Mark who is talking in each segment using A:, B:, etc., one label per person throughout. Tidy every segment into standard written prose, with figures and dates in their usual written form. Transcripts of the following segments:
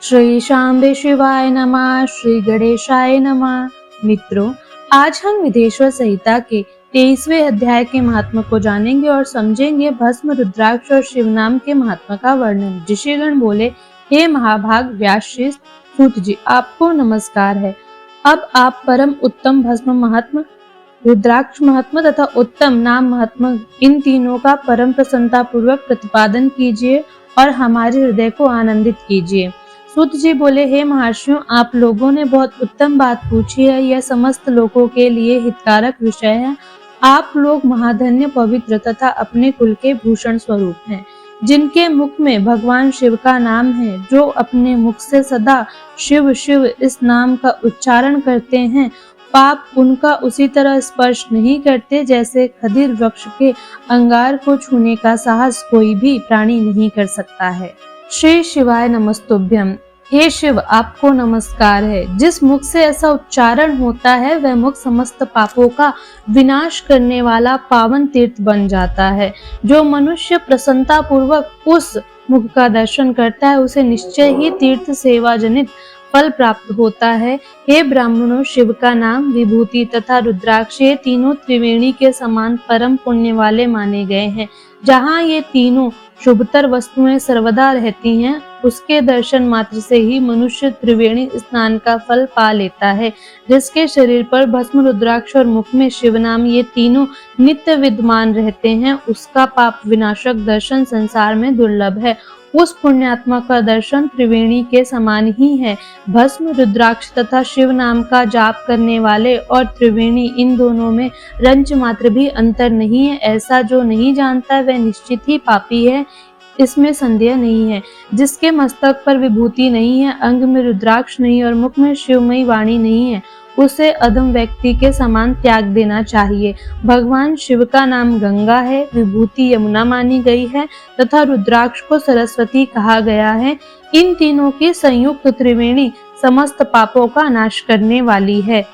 A: श्री शांबे शिवाय नमः। श्री गणेशाय नमः। मित्रों, आज हम विदेश्वर संहिता के 23वें अध्याय के महात्मा को जानेंगे और समझेंगे। भस्म, रुद्राक्ष और शिवनाम के महात्मा का वर्णन। ऋषिगण बोले, हे महाभाग व्यासश्री सूत जी, आपको नमस्कार है। अब आप परम उत्तम भस्म महात्मा, रुद्राक्ष महात्मा तथा उत्तम नाम महात्मा, इन तीनों का परम प्रसन्नता पूर्वक प्रतिपादन कीजिए और हमारे हृदय को आनंदित कीजिए। सूत जी बोले, हे महर्षियों, आप लोगों ने बहुत उत्तम बात पूछी है। यह समस्त लोगों के लिए हितकारक विषय है। आप लोग महाधन्य, पवित्र तथा अपने कुल के भूषण स्वरूप हैं, जिनके मुख में भगवान शिव का नाम है। जो अपने मुख से सदा शिव शिव इस नाम का उच्चारण करते हैं, पाप उनका उसी तरह स्पर्श नहीं करते जैसे खदिर वृक्ष के अंगार को छूने का साहस कोई भी प्राणी नहीं कर सकता है। श्री शिवाय नमस्तुभ्यम। हे शिव, आपको नमस्कार है। जिस मुख से ऐसा उच्चारण होता है, वह मुख समस्त पापों का विनाश करने वाला पावन तीर्थ बन जाता है। जो मनुष्य प्रसन्नता पूर्वक उस मुख का दर्शन करता है, उसे निश्चय ही तीर्थ सेवा जनित फल प्राप्त होता है। हे ब्राह्मणों, शिव का नाम, विभूति तथा रुद्राक्ष, ये तीनों त्रिवेणी के समान परम पुण्य वाले माने गए हैं। जहाँ ये तीनों शुभतर वस्तुएं सर्वदा रहती हैं, उसके दर्शन मात्र से ही मनुष्य त्रिवेणी स्नान का फल पा लेता है। जिसके शरीर पर भस्म, रुद्राक्ष और मुख में शिव नाम, ये तीनों नित्य विद्यमान रहते हैं, उसका पाप विनाशक दर्शन संसार में दुर्लभ है। उस पुण्यात्मा का दर्शन त्रिवेणी के समान ही है। भस्म, रुद्राक्ष तथा शिव नाम का जाप करने वाले और त्रिवेणी, इन दोनों में रंच मात्र भी अंतर नहीं है। ऐसा जो नहीं जानता, वह निश्चित ही पापी है, इसमें संदेह नहीं है। जिसके मस्तक पर विभूति नहीं है, अंग में रुद्राक्ष नहीं और मुख में शिवमयी वाणी नहीं है, उसे अधम व्यक्ति के समान त्याग देना चाहिए। भगवान शिव का नाम गंगा है, विभूति यमुना मानी गई है तथा रुद्राक्ष को सरस्वती कहा गया है। इन तीनों की संयुक्त त्रिवेणी समस्त पापों का नाश करने वाली है।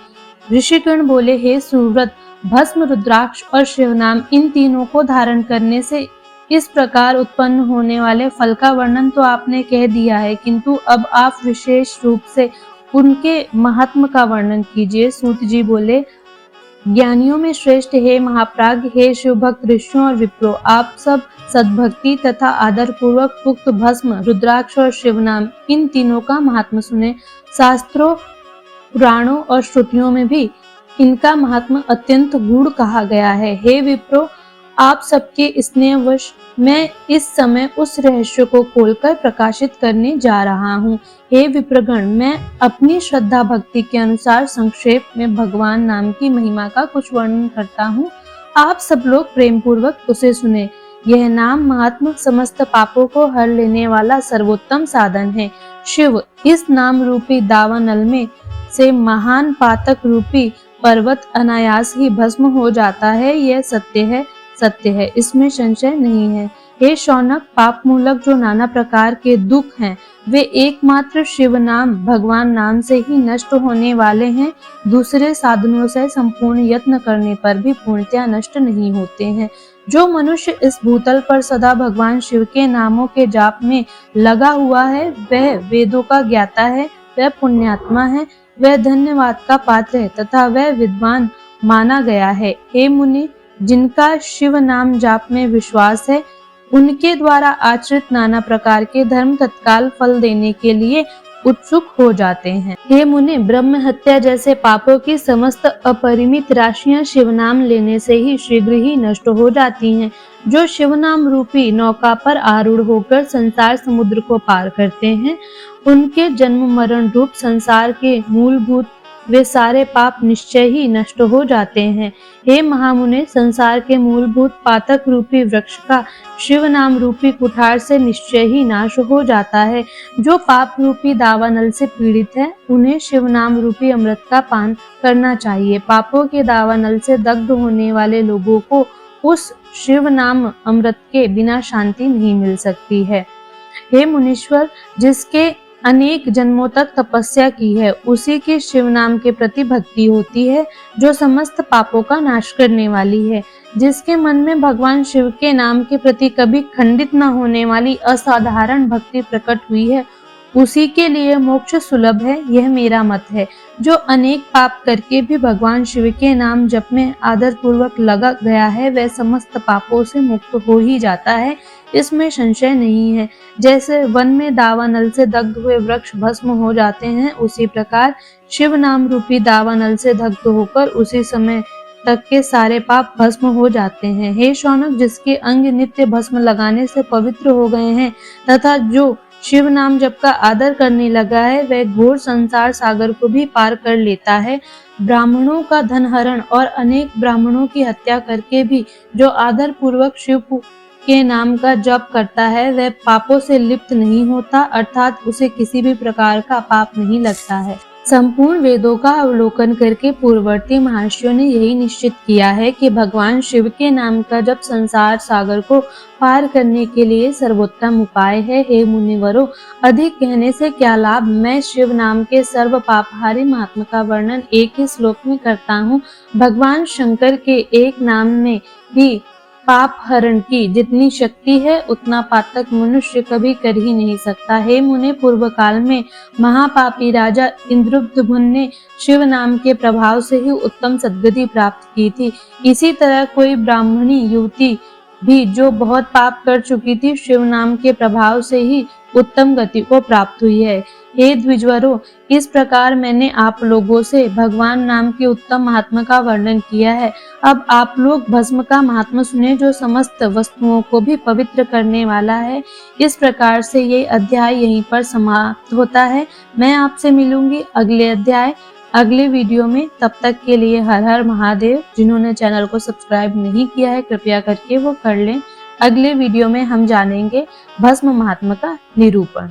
A: ऋषिगण बोले, हे सुव्रत, भस्म, रुद्राक्ष और शिवनाम, इन तीनों को धारण करने से इस प्रकार उत्पन्न होने वाले फल का वर्णन तो आपने कह दिया है, किंतु अब आप विशेष रूप से उनके महात्म का वर्णन कीजिए। सूत जी बोले, ज्ञानियों में श्रेष्ठ हे महाप्राज्ञ, हे शिव भक्त ऋषियों और विप्रो, आप सब सद्भक्ति तथा आदर पूर्वक उक्त भस्म, रुद्राक्ष और शिवनाम, इन तीनों का महात्म सुने। शास्त्रों, पुराणों और श्रुतियों में भी इनका महात्म अत्यंत गूढ़ कहा गया है। हे विप्रो, आप सबके स्नेहवश मैं इस समय उस रहस्य को खोलकर प्रकाशित करने जा रहा हूँ। हे विप्रगण, मैं अपनी श्रद्धा भक्ति के अनुसार संक्षेप में भगवान नाम की महिमा का कुछ वर्णन करता हूँ। आप सब लोग प्रेम पूर्वक उसे सुने। यह नाम महात्मा समस्त पापों को हर लेने वाला सर्वोत्तम साधन है। शिव इस नाम रूपी दावानल में से महान पातक रूपी पर्वत अनायास ही भस्म हो जाता है। यह सत्य है, इसमें संशय नहीं है। हे शौनक, पाप मूलक जो नाना प्रकार के दुख हैं, वे एकमात्र शिव नाम, भगवान नाम से ही नष्ट होने वाले हैं। दूसरे साधनों से संपूर्ण यत्न करने पर भी पूर्णतया नष्ट नहीं होते हैं। जो मनुष्य इस भूतल पर सदा भगवान शिव के नामों के जाप में लगा हुआ है, वह वेदों का ज्ञाता है, वह पुण्यात्मा है, वह धन्यवाद का पात्र है तथा वह विद्वान माना गया है। हे मुनि, जिनका शिव नाम जाप में विश्वास है, उनके द्वारा आचरित नाना प्रकार के धर्म तत्काल फल देने के लिए उत्सुक हो जाते हैं। हे मुनि, ब्रह्म हत्या जैसे पापों की समस्त अपरिमित राशियां शिवनाम लेने से ही शीघ्र ही नष्ट हो जाती हैं। जो शिवनाम रूपी नौका पर आरूढ़ होकर संसार समुद्र को पार करते हैं, उनके जन्म मरण रूप संसार के मूलभूत वे सारे पाप निश्चय ही नष्ट हो जाते हैं। हे महामुने, संसार के मूलभूत पातक रूपी वृक्ष का शिव नाम रूपी कुठार से निश्चय ही नाश हो जाता है। जो पाप रूपी दावानल से पीड़ित है, उन्हें शिव नाम रूपी अमृत का पान करना चाहिए। पापों के दावानल से दग्ध होने वाले लोगों को उस शिव नाम अमृत के बिना शांति नहीं मिल सकती है। हे मुनीश्वर, जिसके अनेक जन्मों तक तपस्या की है, उसी के शिव नाम के प्रति भक्ति होती है, जो समस्त पापों का नाश करने वाली है। जिसके मन में भगवान शिव के नाम के प्रति कभी खंडित न होने वाली असाधारण भक्ति प्रकट हुई है, उसी के लिए मोक्ष सुलभ है, यह मेरा मत है। जो अनेक पाप करके भी भगवान शिव के नाम जप में आदर पूर्वक लगा गया है, वह समस्त पापों से मुक्त हो ही जाता है, इसमें संशय नहीं है। जैसे वन में दावानल से दग्ध हुए वृक्ष भस्म हो जाते हैं, उसी प्रकार शिव नाम रूपी दावानल से दग्ध होकर उसी समय तक के सारे पाप भस्म हो जाते हैं। हे शौनक, जिसके अंग नित्य भस्म लगाने से पवित्र हो गए हैं तथा जो शिव नाम जप का आदर करने लगा है, वह घोर संसार सागर को भी पार कर लेता है। ब्राह्मणों का धन हरण और अनेक ब्राह्मणों की हत्या करके भी जो आदर पूर्वक शिव के नाम का जप करता है, वह पापों से लिप्त नहीं होता, अर्थात उसे किसी भी प्रकार का पाप नहीं लगता है। संपूर्ण वेदों का अवलोकन करके पूर्ववर्ती महर्षियों ने यही निश्चित किया है कि भगवान शिव के नाम का जप संसार सागर को पार करने के लिए सर्वोत्तम उपाय है। हे मुनिवरों, अधिक कहने से क्या लाभ। मैं शिव नाम के सर्व पापहारी महात्मा का वर्णन एक ही श्लोक में करता हूँ। भगवान शंकर के एक नाम में ही पाप हरण की जितनी शक्ति है, उतना पातक मनुष्य कभी कर ही नहीं सकता। हे मुने, पूर्व काल में महापापी राजा इंद्रद्युम्न ने शिव नाम के प्रभाव से ही उत्तम सद्गति प्राप्त की थी। इसी तरह कोई ब्राह्मणी युवती भी जो बहुत पाप कर चुकी थी, शिव नाम के प्रभाव से ही उत्तम गति को प्राप्त हुई है। हे द्विजवरों, इस प्रकार मैंने आप लोगों से भगवान नाम के उत्तम महात्मा का वर्णन किया है। अब आप लोग भस्म का महात्मा सुने, जो समस्त वस्तुओं को भी पवित्र करने वाला है। इस प्रकार से ये अध्याय यहीं पर समाप्त होता है। मैं आपसे मिलूंगी अगले अध्याय अगले वीडियो में। तब तक के लिए हर हर महादेव। जिन्होंने चैनल को सब्सक्राइब नहीं किया है, कृपया करके वो कर लें। अगले वीडियो में हम जानेंगे भस्म महात्मा का निरूपण।